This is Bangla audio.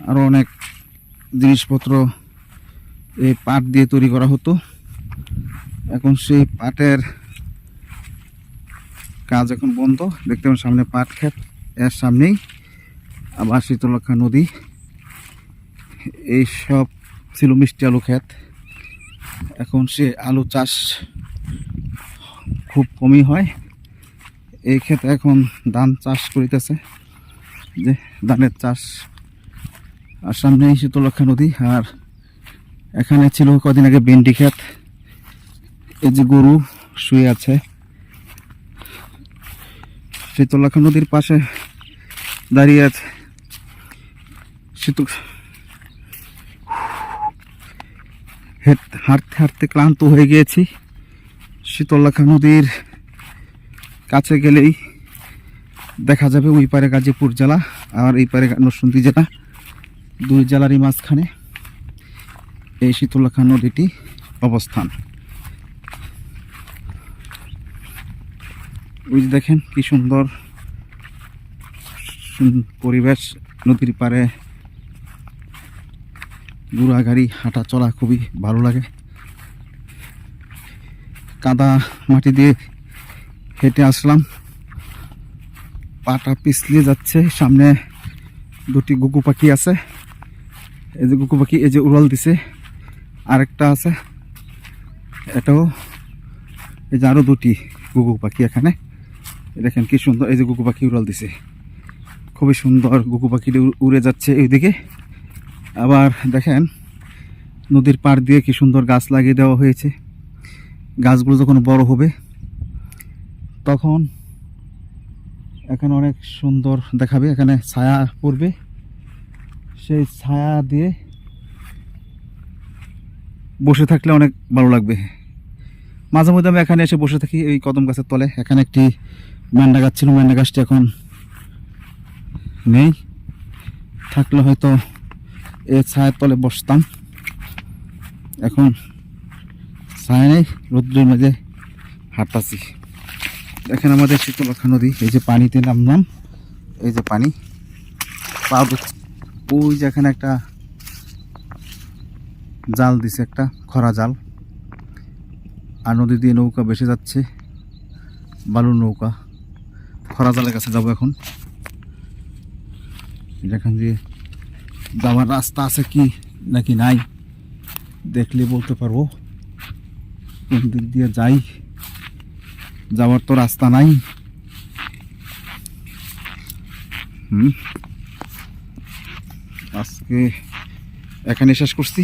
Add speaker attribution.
Speaker 1: আরও অনেক জিনিসপত্র এই পাট দিয়ে তৈরি করা হতো। এখন সেই পাটের কাজ এখন বন্ধ। দেখতে পাবেন সামনে পাট ক্ষেত, এর সামনেই আবার শীতলক্ষা নদী। এই সব ছিল মিষ্টি আলু ক্ষেত। এখন সে আলু চাষ খুব কমই হয়। এই ক্ষেতে এখন ধান চাষ করিতেছে, যে ধানের চাষ। আর সামনেই শীতলক্ষা নদী। আর এখানে ছিল কদিন আগে ভেন্ডি ক্ষেত। এই যে গরু শুয়ে আছে শীতলক্ষা নদীর পাশে দাঁড়িয়ে আছে। হাঁটতে হাঁটতে ক্লান্ত হয়ে গিয়েছি। শীতলক্ষা নদীর কাছে গেলেই দেখা যাবে ওই পারে গাজীপুর জেলা আর এই পারে নরসিংদী জেলা, দুই জেলারই মাঝখানে এই শীতলক্ষা নদীটি অবস্থান। ওই যে দেখেন কি সুন্দর পরিবেশ। নদীর পাড়ে ঘোড়া গাড়ি হাঁটা চলা খুবই ভালো লাগে। কাদা মাটি দিয়ে হেঁটে আসলাম, পাটা পিছলিয়ে যাচ্ছে। সামনে দুটি গুগু পাখি আছে। এই যে গুগু পাখি, এই যে উড়াল দিছে। আরেকটা আছে, এটাও। এই যে আরো দুটি গুগু পাখি এখানে। দেখেন কি সুন্দর, এই যে গুগু পাখি উড়াল দিছে। খুবই সুন্দর গুগু পাখিটি উড়ে যাচ্ছে এইদিকে। আবার দেখেন নদীর পাড় দিয়ে কি সুন্দর গাছ লাগিয়ে দেওয়া হয়েছে। গাছগুলো যখন বড় হবে তখন এখানে অনেক সুন্দর দেখাবে। এখানে ছায়া পড়বে, সেই ছায়া দিয়ে বসে থাকলে অনেক ভালো লাগবে। মাঝে মধ্যে আমি এখানে এসে বসে থাকি এই কদম গাছের তলে। এখানে একটি ম্যান্ডা গাছ ছিল, ম্যান্ডা গাছটি এখন নেই। থাকলে হয়তো এই ছায়ার তলে বসতাম। এখন ছায়া নেই, রৌদ্রের মাঝে হাঁটতাছি। দেখেন আমাদের শীতলক্ষা নদী। এই যে পানিতে নামলাম, এই যে পানি পা। ওই যে এখানে একটা জাল দিছে, একটা খরা জাল। আর নদী দিয়ে নৌকা ভেসে যাচ্ছে, বালুর নৌকা। খরা জালের কাছে যাবো এখন। যেখান দিয়ে যাওয়ার রাস্তা আছে কি নাকি নাই দেখলে বলতে পারবো কোন দিক দিয়ে যাই। যাওয়ার তো রাস্তা নাই। আজকে এখানে শেষ করছি।